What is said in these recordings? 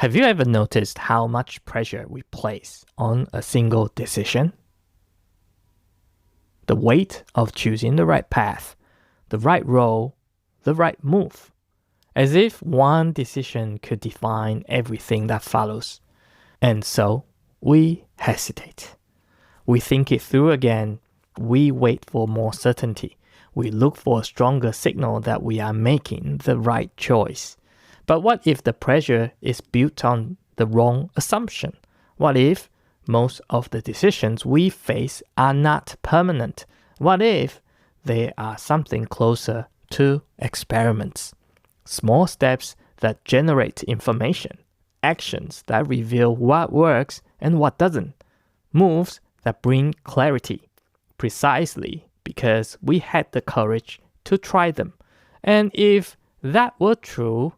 Have you ever noticed how much pressure we place on a single decision? The weight of choosing the right path, the right role, the right move, as if one decision could define everything that follows. And so, we hesitate. We think it through again. We wait for more certainty. We look for a stronger signal that we are making the right choice. But what if the pressure is built on the wrong assumption? What if most of the decisions we face are not permanent? What if they are something closer to experiments? Small steps that generate information, actions that reveal what works and what doesn't, moves that bring clarity, precisely because we had the courage to try them. And if that were true,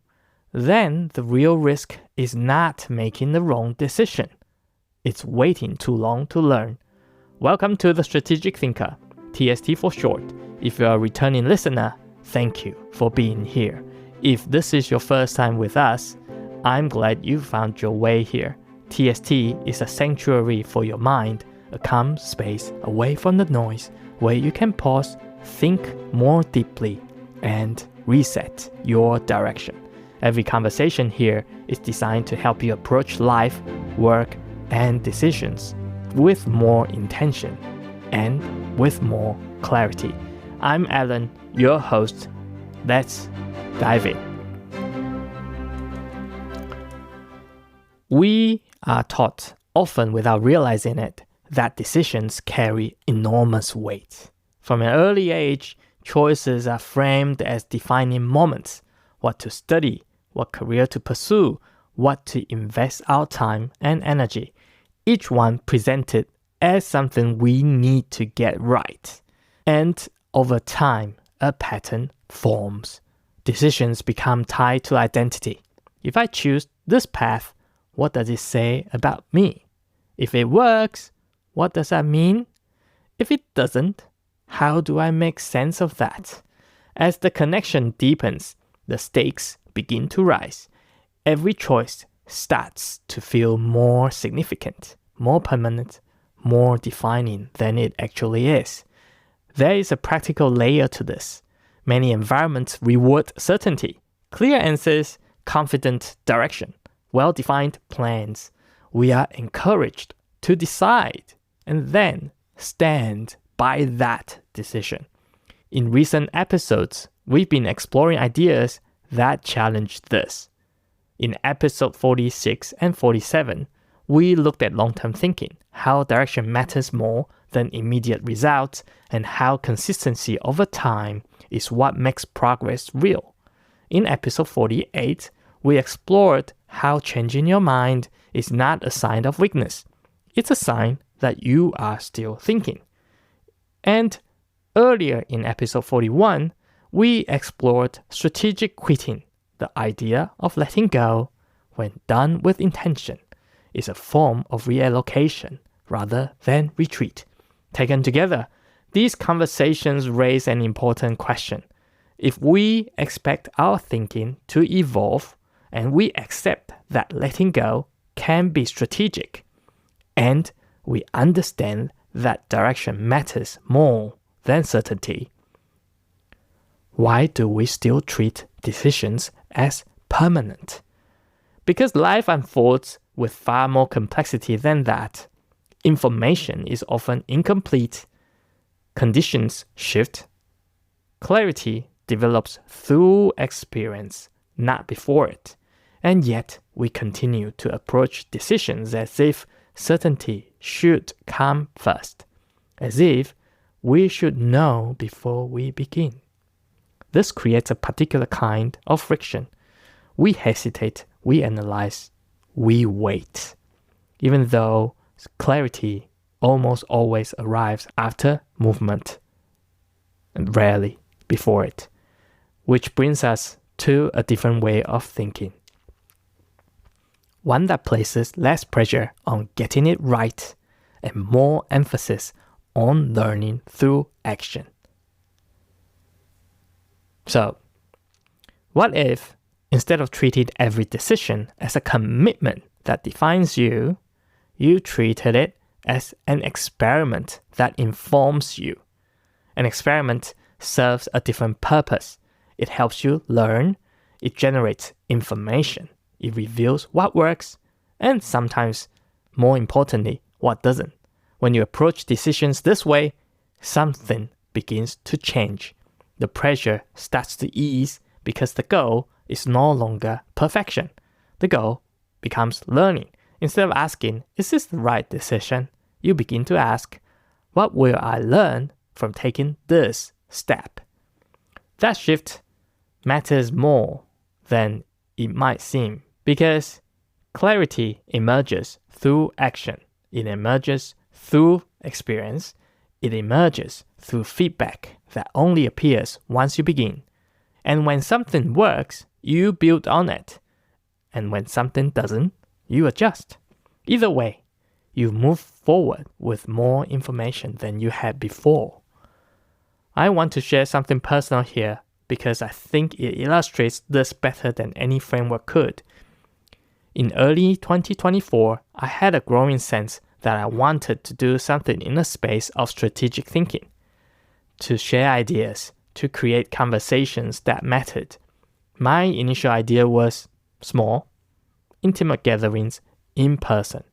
then the real risk is not making the wrong decision. It's waiting too long to learn. Welcome to The Strategic Thinker, TST for short. If you're a returning listener, thank you for being here. If this is your first time with us, I'm glad you found your way here. TST is a sanctuary for your mind, a calm space away from the noise where you can pause, think more deeply, and reset your direction. Every conversation here is designed to help you approach life, work, and decisions with more intention and with more clarity. I'm Alan, your host. Let's dive in. We are taught, often without realizing it, that decisions carry enormous weight. From an early age, choices are framed as defining moments: what to study, what career to pursue, what to invest our time and energy. Each one presented as something we need to get right. And over time, a pattern forms. Decisions become tied to identity. If I choose this path, what does it say about me? If it works, what does that mean? If it doesn't, how do I make sense of that? As the connection deepens, the stakes begin to rise. Every choice starts to feel more significant, more permanent, more defining than it actually is. There is a practical layer to this. Many environments reward certainty, clear answers, confident direction, well-defined plans. We are encouraged to decide and then stand by that decision. In recent episodes, we've been exploring ideas that challenge this. In episode 46 and 47, we looked at long-term thinking, how direction matters more than immediate results, and how consistency over time is what makes progress real. In episode 48, we explored how changing your mind is not a sign of weakness. It's a sign that you are still thinking. And earlier in episode 41, we explored strategic quitting. The idea of letting go, when done with intention, is a form of reallocation rather than retreat. Taken together, these conversations raise an important question. If we expect our thinking to evolve, and we accept that letting go can be strategic, and we understand that direction matters more than certainty, why do we still treat decisions as permanent? Because life unfolds with far more complexity than that. Information is often incomplete. Conditions shift. Clarity develops through experience, not before it. And yet, we continue to approach decisions as if certainty should come first, as if we should know before we begin. This creates a particular kind of friction. We hesitate, we analyze, we wait, even though clarity almost always arrives after movement and rarely before it, which brings us to a different way of thinking. One that places less pressure on getting it right and more emphasis on learning through action. So, what if Instead of treating every decision as a commitment that defines you, you treated it as an experiment that informs you. An experiment serves a different purpose. It helps you learn, it generates information, it reveals what works, and sometimes, more importantly, what doesn't. When you approach decisions this way, something begins to change. The pressure starts to ease because the goal is no longer perfection. The goal becomes learning. Instead of asking, is this the right decision? You begin to ask, what will I learn from taking this step? That shift matters more than it might seem because clarity emerges through action. It emerges through experience. It emerges through feedback that only appears once you begin. And when something works, you build on it. And when something doesn't, you adjust. Either way, you move forward with more information than you had before. I want to share something personal here because I think it illustrates this better than any framework could. In early 2024, I had a growing sense that I wanted to do something in the space of strategic thinking, to share ideas, to create conversations that mattered. My initial idea was small, intimate gatherings in person.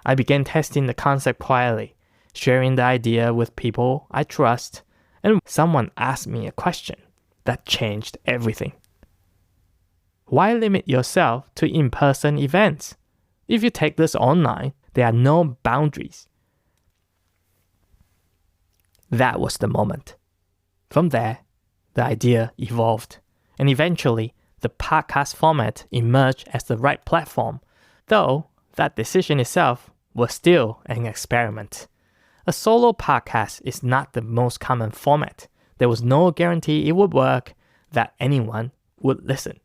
I began testing the concept quietly, sharing the idea with people I trust, and someone asked me a question that changed everything. Why limit yourself to in-person events? If you take this online, there are no boundaries. That was the moment. From there, the idea evolved, and eventually, the podcast format emerged as the right platform, though that decision itself was still an experiment. A solo podcast is not the most common format. There was no guarantee it would work, that anyone would listen.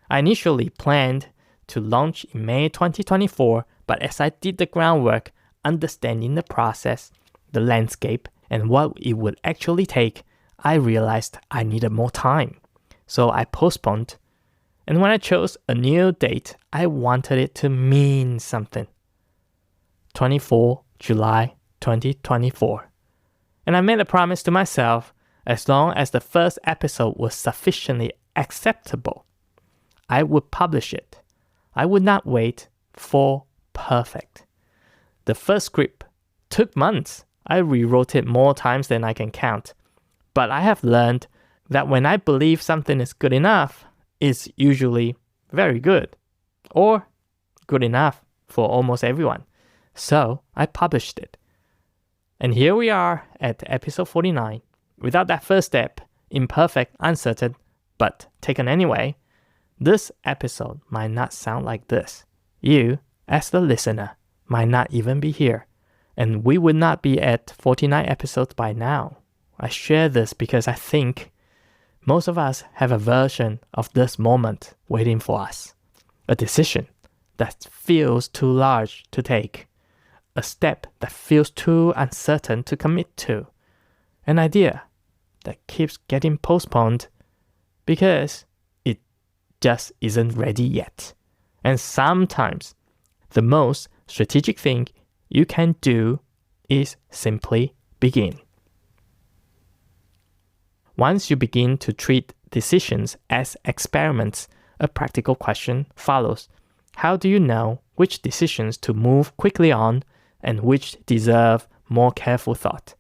I initially planned to launch in May 2024, but as I did the groundwork, understanding the process, the landscape, and what it would actually take, I realized I needed more time. So I postponed. And when I chose a new date, I wanted it to mean something. 24 July 2024. And I made a promise to myself, as long as the first episode was sufficiently acceptable, I would publish it. I would not wait for perfect. The first script took months. I rewrote it more times than I can count. But I have learned that when I believe something is good enough, it's usually very good, or good enough for almost everyone. So I published it. And here we are at episode 49. Without that first step, imperfect, uncertain, but taken anyway, this episode might not sound like this. You, as the listener, might not even be here. And we would not be at 49 episodes by now. I share this because I think most of us have a version of this moment waiting for us. A decision that feels too large to take. A step that feels too uncertain to commit to. An idea that keeps getting postponed because it just isn't ready yet. And sometimes the most strategic thing you can do is simply begin. Once you begin to treat decisions as experiments, a practical question follows. How do you know which decisions to move quickly on and which deserve more careful thought?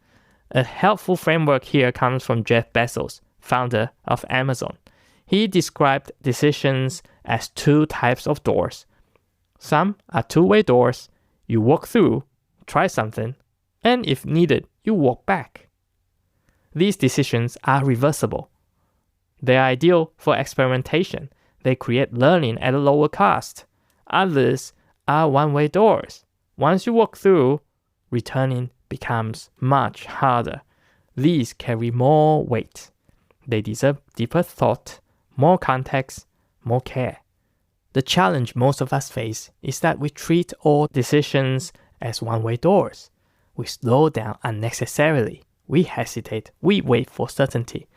A helpful framework here comes from Jeff Bezos, founder of Amazon. He described decisions as two types of doors. Some are two-way doors. You walk through, try something, and if needed, you walk back. These decisions are reversible. They are ideal for experimentation. They create learning at a lower cost. Others are one-way doors. Once you walk through, returning becomes much harder. These carry more weight. They deserve deeper thought, more context, more care. The challenge most of us face is that we treat all decisions as one-way doors. We slow down unnecessarily. We hesitate. We wait for certainty,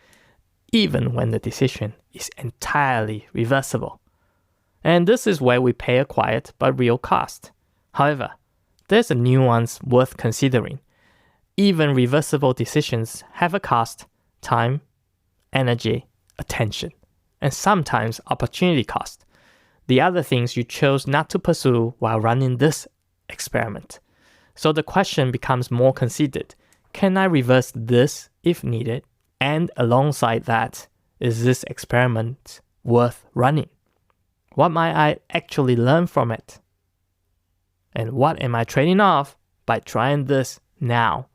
even when the decision is entirely reversible. And this is where we pay a quiet but real cost. However, there's a nuance worth considering. Even reversible decisions have a cost: time, energy, attention, and sometimes opportunity cost. The other things you chose not to pursue while running this experiment. So the question becomes more considered. Can I reverse this if needed? And alongside that, is this experiment worth running? What might I actually learn from it? And what am I trading off by trying this now?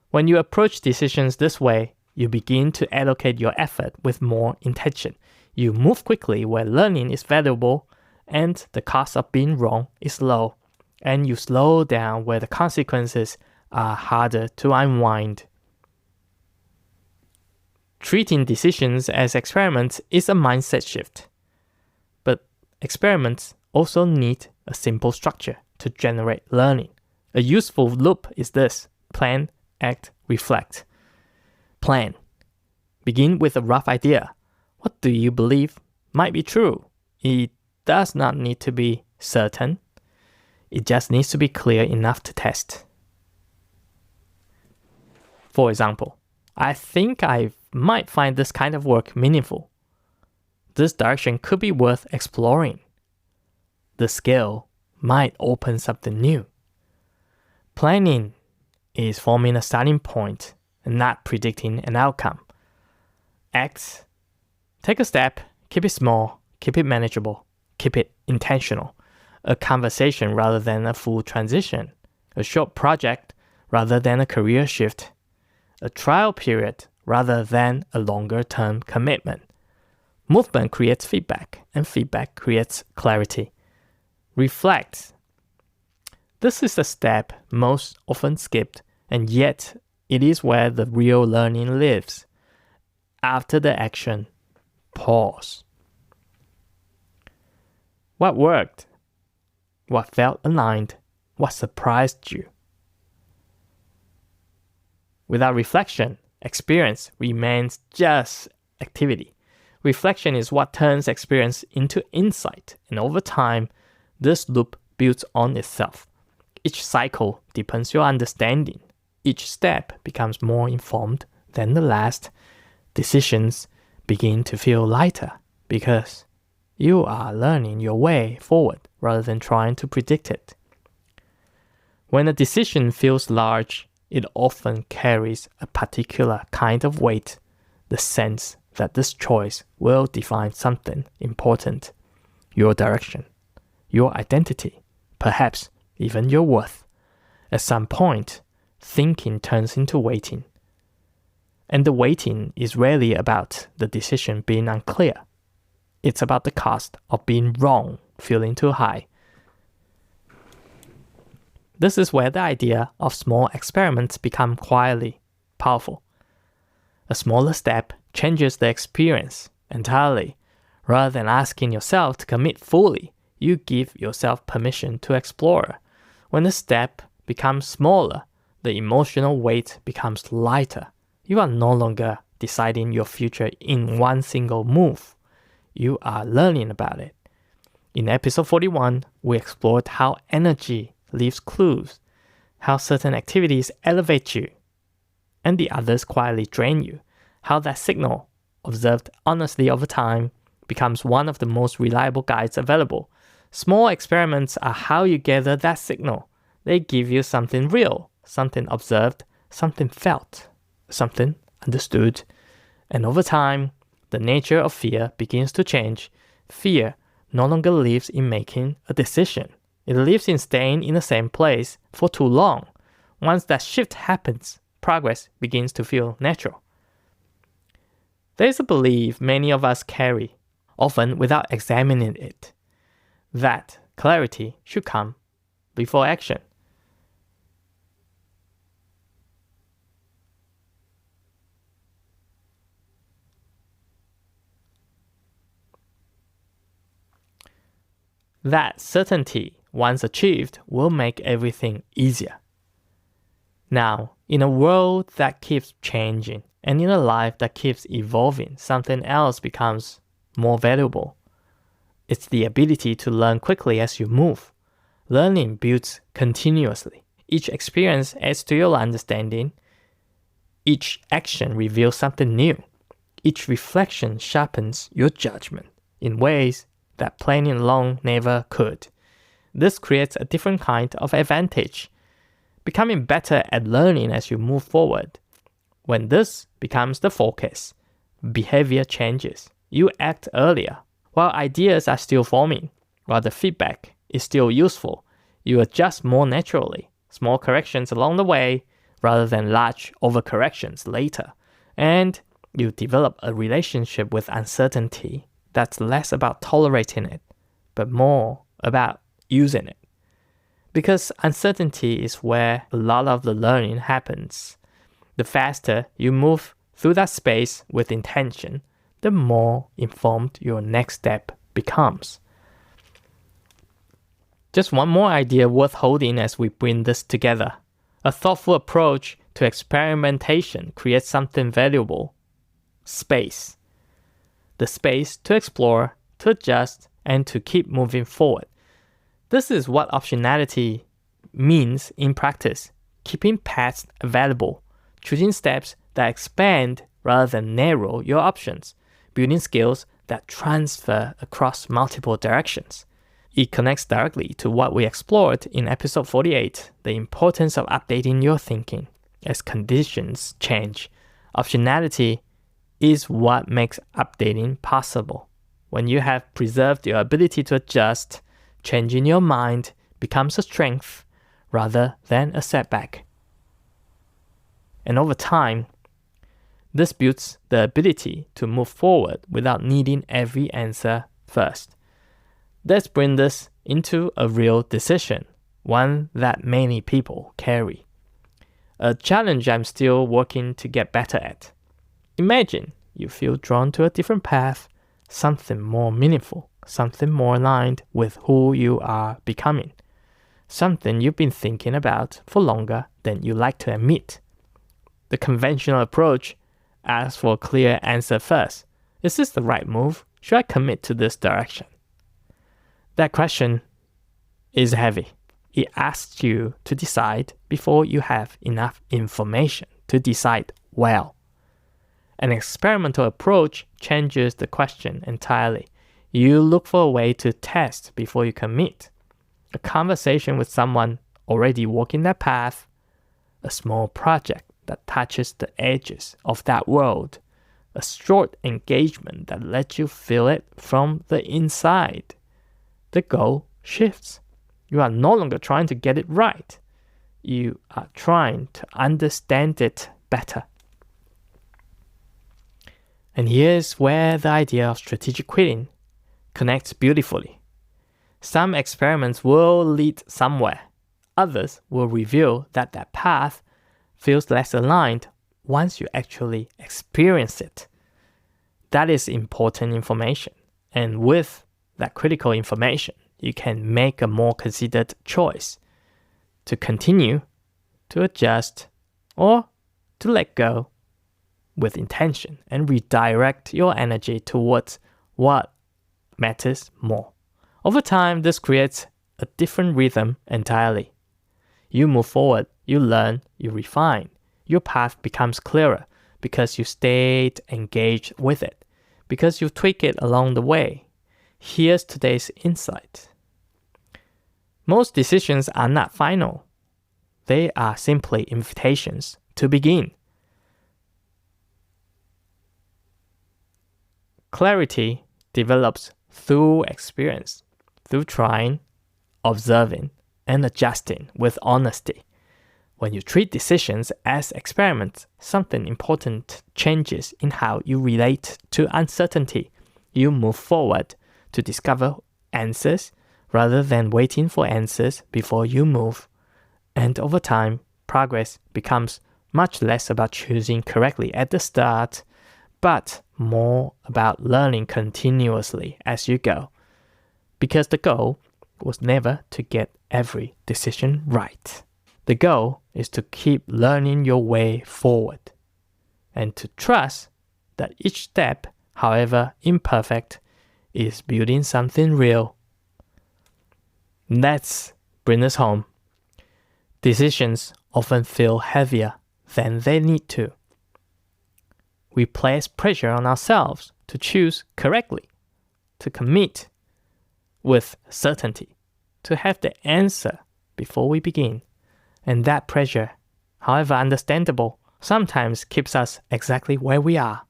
When you approach decisions this way, you begin to allocate your effort with more intention. You move quickly where learning is valuable and the cost of being wrong is low. And you slow down where the consequences are harder to unwind. Treating decisions as experiments is a mindset shift. But experiments also need a simple structure to generate learning. A useful loop is this: plan, act, reflect. Plan. Begin with a rough idea. What do you believe might be true? It does not need to be certain. It just needs to be clear enough to test. For example, I think I might find this kind of work meaningful. This direction could be worth exploring. The skill might open something new. Planning is forming a starting point and not predicting an outcome. Act. Take a step, keep it small, keep it manageable, keep it intentional. A conversation rather than a full transition. A short project rather than a career shift. A trial period rather than a longer-term commitment. Movement creates feedback, and feedback creates clarity. Reflect. This is the step most often skipped, and yet it is where the real learning lives. After the action, pause. What worked? What felt aligned? What surprised you? Without reflection, experience remains just activity. Reflection is what turns experience into insight, and over time, this loop builds on itself. Each cycle deepens your understanding. Each step becomes more informed than the last. Decisions begin to feel lighter because you are learning your way forward rather than trying to predict it. When a decision feels large, it often carries a particular kind of weight, the sense that this choice will define something important, your direction, your identity, perhaps even your worth. At some point, thinking turns into waiting. And the waiting is rarely about the decision being unclear. It's about the cost of being wrong, feeling too high. This is where the idea of small experiments become quietly powerful. A smaller step changes the experience entirely. Rather than asking yourself to commit fully, you give yourself permission to explore. When the step becomes smaller, the emotional weight becomes lighter. You are no longer deciding your future in one single move. You are learning about it. In episode 41, we explored how energy leaves clues, how certain activities elevate you, and the others quietly drain you, how that signal, observed honestly over time, becomes one of the most reliable guides available. Small experiments are how you gather that signal. They give you something real, something observed, something felt, something understood. And over time, the nature of fear begins to change. Fear no longer lives in making a decision. It lives in staying in the same place for too long. Once that shift happens, progress begins to feel natural. There is a belief many of us carry, often without examining it, that clarity should come before action. That certainty, once achieved, will make everything easier. Now, in a world that keeps changing, and in a life that keeps evolving, something else becomes more valuable. It's the ability to learn quickly as you move. Learning builds continuously. Each experience adds to your understanding. Each action reveals something new. Each reflection sharpens your judgment in ways that planning alone never could. This creates a different kind of advantage, becoming better at learning as you move forward. When this becomes the focus, behavior changes. You act earlier. While ideas are still forming, while the feedback is still useful, you adjust more naturally. Small corrections along the way rather than large overcorrections later. And you develop a relationship with uncertainty that's less about tolerating it, but more about using it. Because uncertainty is where a lot of the learning happens. The faster you move through that space with intention, the more informed your next step becomes. Just one more idea worth holding as we bring this together. A thoughtful approach to experimentation creates something valuable. Space. The space to explore, to adjust, and to keep moving forward. This is what optionality means in practice. Keeping paths available, choosing steps that expand rather than narrow your options, building skills that transfer across multiple directions. It connects directly to what we explored in episode 48, the importance of updating your thinking. As conditions change, optionality is what makes updating possible. When you have preserved your ability to adjust, changing your mind becomes a strength rather than a setback. And over time, this builds the ability to move forward without needing every answer first. Let's bring this into a real decision, one that many people carry. A challenge I'm still working to get better at. Imagine you feel drawn to a different path, something more meaningful, something more aligned with who you are becoming, something you've been thinking about for longer than you like to admit. The conventional approach asks for a clear answer first. Is this the right move? Should I commit to this direction? That question is heavy. It asks you to decide before you have enough information to decide well. An experimental approach changes the question entirely. You look for a way to test before you commit. A conversation with someone already walking that path, a small project that touches the edges of that world, a short engagement that lets you feel it from the inside. The goal shifts. You are no longer trying to get it right. You are trying to understand it better. And here's where the idea of strategic quitting connects beautifully. Some experiments will lead somewhere. Others will reveal that that path feels less aligned once you actually experience it. That is important information. And with that critical information, you can make a more considered choice to continue, to adjust, or to let go with intention and redirect your energy towards what matters more. Over time, this creates a different rhythm entirely. You move forward, you learn, you refine. Your path becomes clearer because you stayed engaged with it, because you tweak it along the way. Here's today's insight. Most decisions are not final. They are simply invitations to begin. Clarity develops through experience, through trying, observing, and adjusting with honesty. When you treat decisions as experiments, something important changes in how you relate to uncertainty. You move forward to discover answers rather than waiting for answers before you move. And over time, progress becomes much less about choosing correctly at the start, but more about learning continuously as you go. Because the goal was never to get every decision right. The goal is to keep learning your way forward and to trust that each step, however imperfect, is building something real. Let's bring us home. Decisions often feel heavier than they need to. We place pressure on ourselves to choose correctly, to commit with certainty, to have the answer before we begin. And that pressure, however understandable, sometimes keeps us exactly where we are.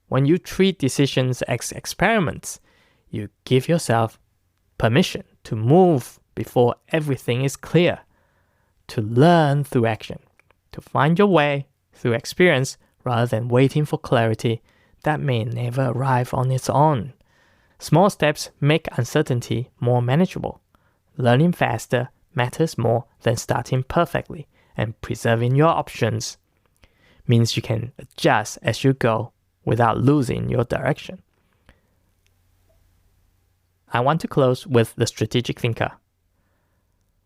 When you treat decisions as experiments, you give yourself permission to move before everything is clear, to learn through action, to find your way through experience rather than waiting for clarity that may never arrive on its own. Small steps make uncertainty more manageable. Learning faster matters more than starting perfectly, and preserving your options means you can adjust as you go without losing your direction. I want to close with the strategic thinker.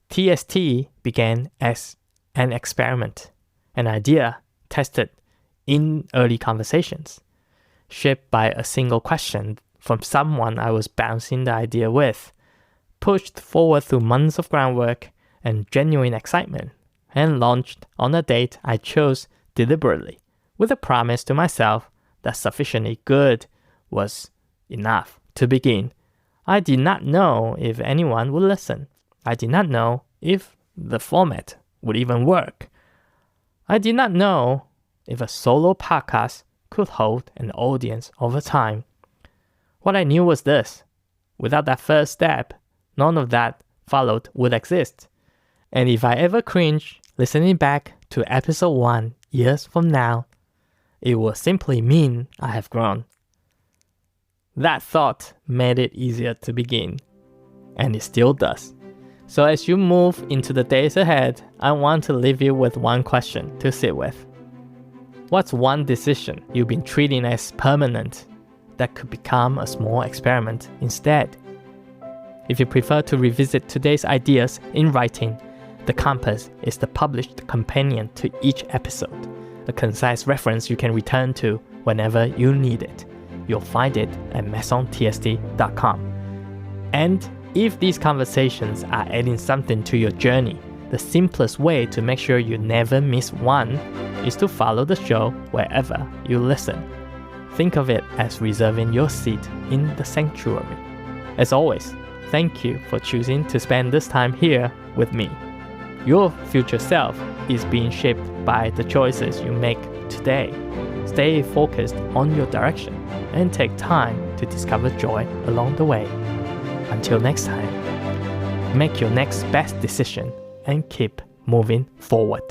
TST began as an experiment, an idea tested in early conversations, shaped by a single question from someone I was bouncing the idea with, pushed forward through months of groundwork and genuine excitement, and launched on a date I chose deliberately, with a promise to myself that sufficiently good was enough to begin. I did not know if anyone would listen. I did not know if the format would even work. I did not know if a solo podcast could hold an audience over time. What I knew was this: without that first step, none of that followed would exist. And if I ever cringe listening back to episode 1 years from now, it will simply mean I have grown. That thought made it easier to begin, and it still does. So as you move into the days ahead, I want to leave you with one question to sit with. What's one decision you've been treating as permanent that could become a small experiment instead? If you prefer to revisit today's ideas in writing, The Compass is the published companion to each episode, a concise reference you can return to whenever you need it. You'll find it at MaisonTST.com. And if these conversations are adding something to your journey, the simplest way to make sure you never miss one is to follow the show wherever you listen. Think of it as reserving your seat in the sanctuary. As always, thank you for choosing to spend this time here with me. Your future self is being shaped by the choices you make today. Stay focused on your direction and take time to discover joy along the way. Until next time, make your next best decision and keep moving forward.